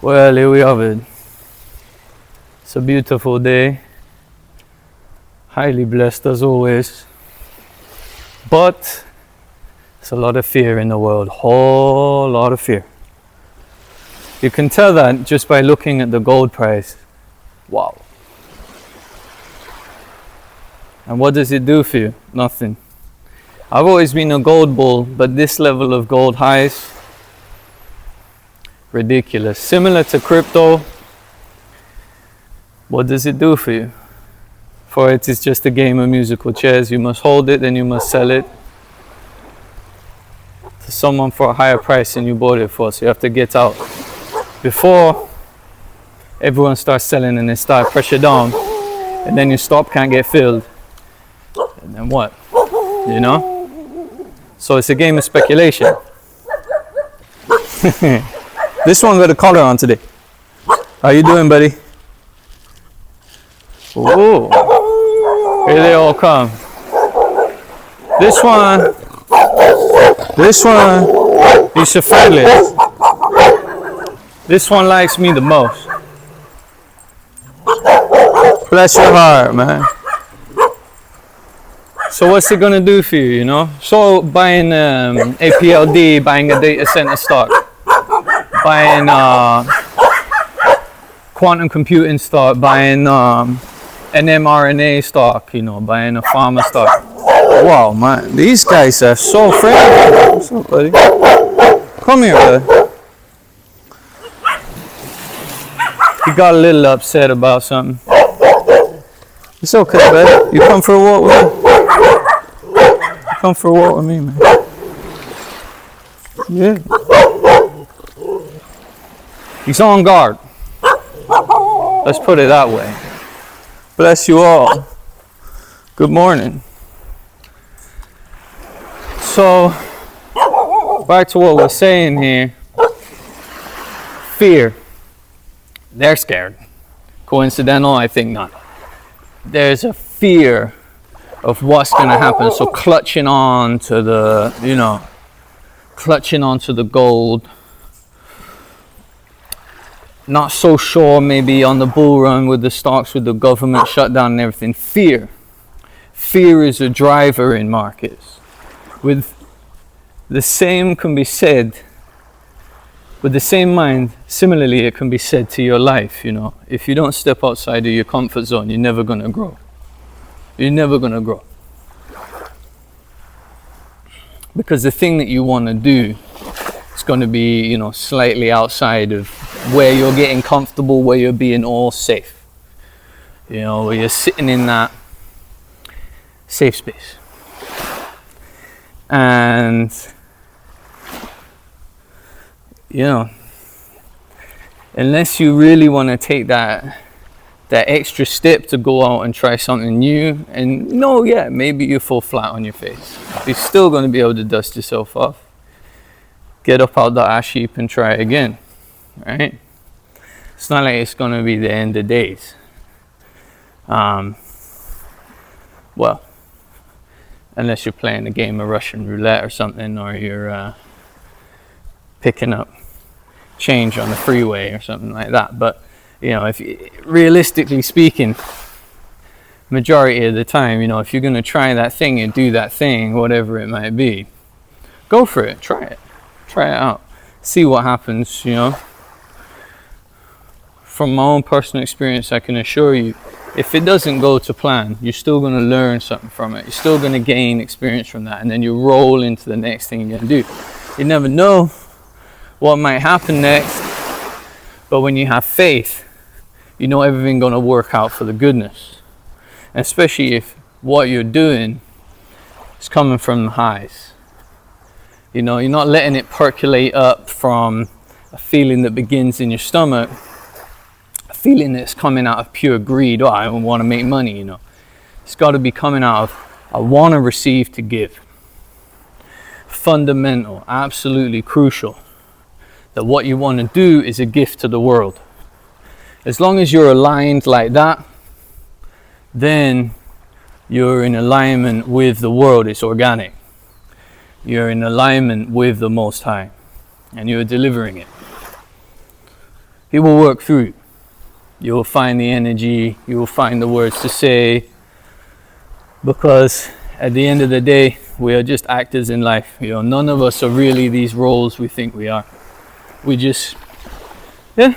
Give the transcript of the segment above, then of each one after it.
Well, here we have it. It's a beautiful day. Highly blessed as always. But there's a lot of fear in the world. Whole lot of fear. You can tell that just by looking at the gold price. Wow. And what does it do for you? Nothing. I've always been a gold bull, but this level of gold highs, ridiculous. Similar to crypto. What does it do for you? For it is just a game of musical chairs. You must hold it, then you must sell it to someone for a higher price than you bought it for. So you have to get out before everyone starts selling and they start pressure down, and then your stop can't get filled. And then what? You know? So it's a game of speculation. This one got a collar on today. How you doing, buddy? Oh, here they all come. This one, he's so friendly. This one likes me the most. Bless your heart, man. So what's it gonna do for you, you know? So buying APLD, buying a data center stock, buying quantum computing stock, buying an mRNA stock, you know, buying a pharma stock. Wow, man, these guys are so friendly. What's up, buddy? Come here, bud. He got a little upset about something. It's okay, bud. You come for a walk with me? Come for a walk with me, man. Yeah. He's on guard. Let's put it that way. Bless you all. Good morning. So, back to what we're saying here. Fear. They're scared. Coincidental? I think not. There's a fear of what's going to happen. So clutching on to the, you know, clutching onto the gold. Not so sure maybe on the bull run with the stocks, with the government shutdown and everything. Fear. Fear is a driver in markets. With the same can be said, with the same mind, similarly it can be said to your life, you know. If you don't step outside of your comfort zone, you're never going to grow. You're never going to grow. Because the thing that you want to do is going to be, you know, slightly outside of where you're getting comfortable, where you're being all safe. You know, where you're sitting in that safe space. And, you know, unless you really want to take that extra step to go out and try something new, and no, yeah, maybe you fall flat on your face. You're still going to be able to dust yourself off. Get up out the ash heap and try again, right? It's not like it's going to be the end of days. Well, unless you're playing a game of Russian roulette or something, or you're picking up change on the freeway or something like that. But you know, if realistically speaking, majority of the time, you know, if you're going to try that thing and do that thing, whatever it might be, go for it. Try it out, see what happens. You know, from my own personal experience, I can assure you, if it doesn't go to plan, you're still going to learn something from it. You're still going to gain experience from that, and then you roll into the next thing you're going to do. You never know what might happen next, but when you have faith, you know everything's going to work out for the goodness. And especially if what you're doing is coming from the highs. You know, you're not letting it percolate up from a feeling that begins in your stomach, a feeling that's coming out of pure greed. Oh, I want to make money, you know. It's got to be coming out of, I want to receive to give. Fundamental, absolutely crucial, that what you want to do is a gift to the world. As long as you're aligned like that, then you're in alignment with the world. It's organic. You're in alignment with the Most High, and you're delivering it. He will work through you. You will find the energy, you will find the words to say, because at the end of the day, we are just actors in life. You know, none of us are really these roles we think we are. We just, yeah,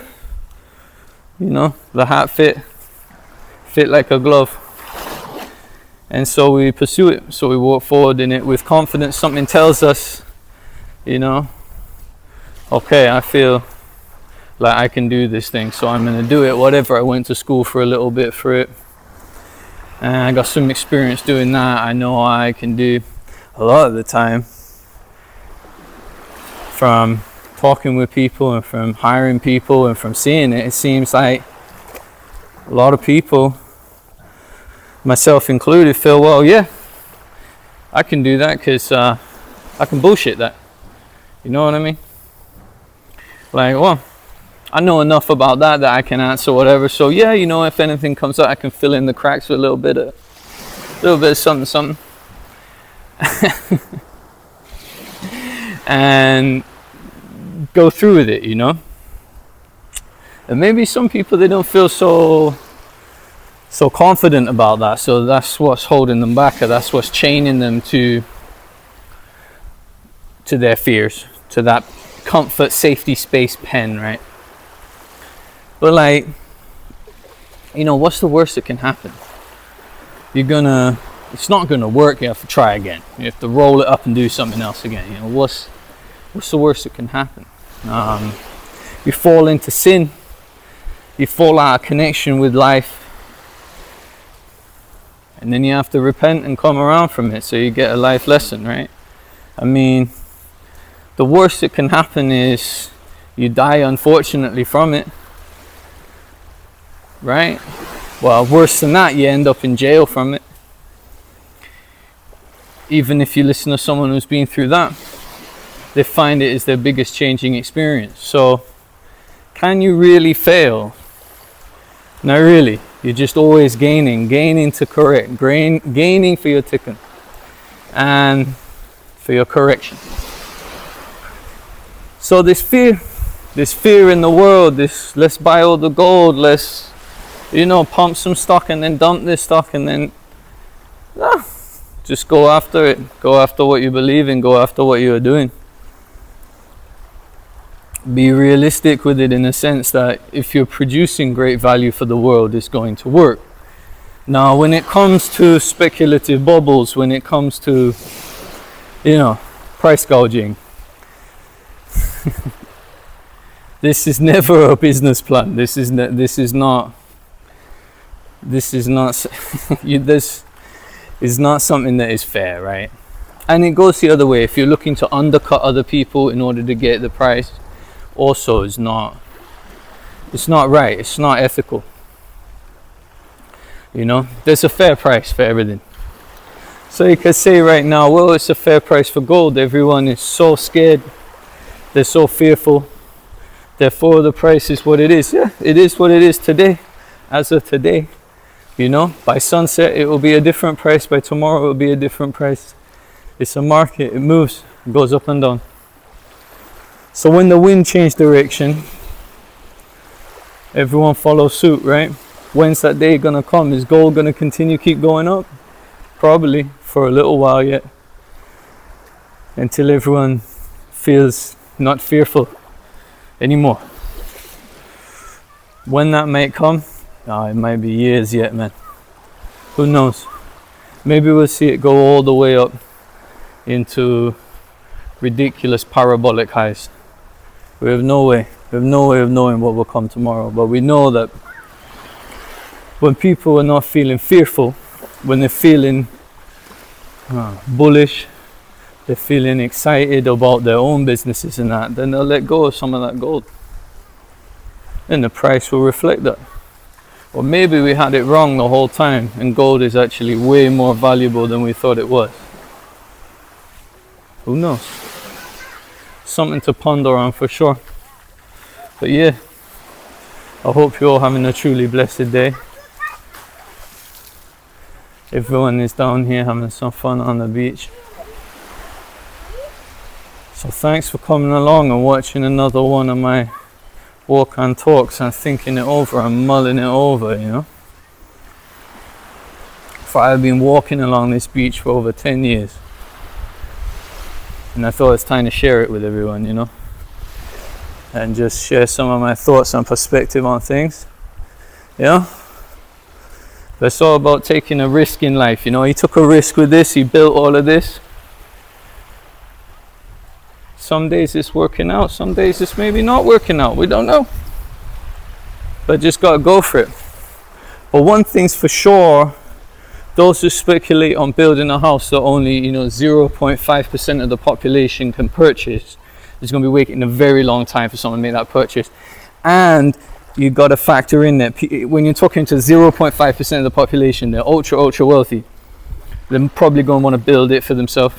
you know, the hat fit like a glove. And so we pursue it. So we walk forward in it with confidence. Something tells us, you know, okay, I feel like I can do this thing, so I'm going to do it. Whatever, I went to school for a little bit for it, and I got some experience doing that. I know I can do. A lot of the time, from talking with people and from hiring people and from seeing it, it seems like a lot of people, myself included, feel, well, yeah, I can do that because I can bullshit that. You know what I mean? Like, well, I know enough about that I can answer whatever. So yeah, you know, if anything comes up, I can fill in the cracks with a little bit of something. And go through with it, you know. And maybe some people, they don't feel so confident about that, so that's what's holding them back, or that's what's chaining them to their fears, to that comfort safety space pen, right? But like, you know, what's the worst that can happen? It's not gonna work. You have to try again. You have to roll it up and do something else again. You know, what's the worst that can happen? You fall into sin. You fall out of connection with life, and then you have to repent and come around from it, so you get a life lesson, right? I mean, the worst that can happen is you die, unfortunately, from it, right? Well, worse than that, you end up in jail from it. Even if you listen to someone who's been through that, they find it is their biggest changing experience. So, can you really fail? Not really. You're just always gaining to correct, gaining for your tikkun and for your correction. So this fear in the world, let's buy all the gold, let's, you know, pump some stock and then dump this stock and then, just go after it. Go after what you believe in. Go after what you are doing. Be realistic with it in a sense that if you're producing great value for the world, it's going to work. Now, when it comes to speculative bubbles, when it comes to, you know, price gouging, this is never a business plan. This is not is not something that is fair, right? And it goes the other way. If you're looking to undercut other people in order to get the price, also it's not right. It's not ethical. You know, there's a fair price for everything. So you could say right now, well, it's a fair price for gold. Everyone is so scared. They're so fearful. Therefore, the price is what it is. Yeah, it is what it is today, as of today. You know, by sunset, it will be a different price. By tomorrow, it will be a different price. It's a market. It moves. It goes up and down. So when the wind changes direction, everyone follows suit, right? When's that day going to come? Is gold going to keep going up? Probably for a little while yet. Until everyone feels not fearful anymore. When that might come, it might be years yet, man. Who knows? Maybe we'll see it go all the way up into ridiculous parabolic highs. We have no way of knowing what will come tomorrow. But we know that when people are not feeling fearful, when they're feeling bullish, they're feeling excited about their own businesses and that, then they'll let go of some of that gold. And the price will reflect that. Or maybe we had it wrong the whole time and gold is actually way more valuable than we thought it was. Who knows? Something to ponder on for sure. But yeah, I hope you're all having a truly blessed day. Everyone is down here having some fun on the beach. So thanks for coming along and watching another one of my walk and talk, so I'm thinking it over, I'm mulling it over, you know. For I've been walking along this beach for over 10 years. And I thought it's time to share it with everyone, you know. And just share some of my thoughts and perspective on things, you know. But it's all about taking a risk in life, you know. He took a risk with this, he built all of this. Some days it's working out, some days it's maybe not working out, we don't know. But just gotta go for it. But one thing's for sure, those who speculate on building a house that only, you know, 0.5% of the population can purchase, is going to be waiting a very long time for someone to make that purchase. And you got to factor in that when you're talking to 0.5% of the population, they're ultra wealthy. They're probably going to want to build it for themselves.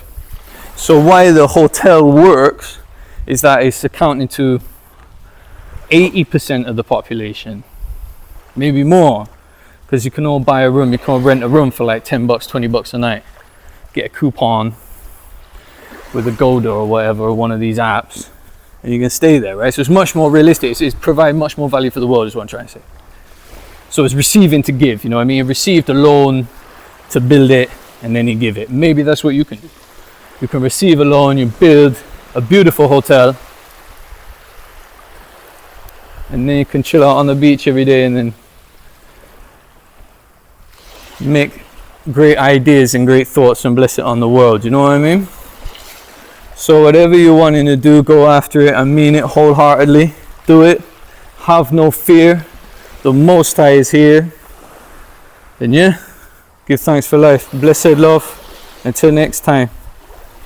So why the hotel works is that it's accounting to 80% of the population, maybe more. Because you can all buy a room, you can all rent a room for like 10 bucks, 20 bucks a night. Get a coupon with a Golda or whatever, or one of these apps, and you can stay there, right? So it's much more realistic. It's provide much more value for the world is what I'm trying to say. So it's receiving to give, you know what I mean? You received a loan to build it, and then you give it. Maybe that's what you can do. You can receive a loan, you build a beautiful hotel, and then you can chill out on the beach every day and then make great ideas and great thoughts and bless it on the world, you know what I mean? So whatever you're wanting to do, go after it and mean it wholeheartedly. Do it. Have no fear. The Most High is here. And yeah, give thanks for life. Blessed love. Until next time.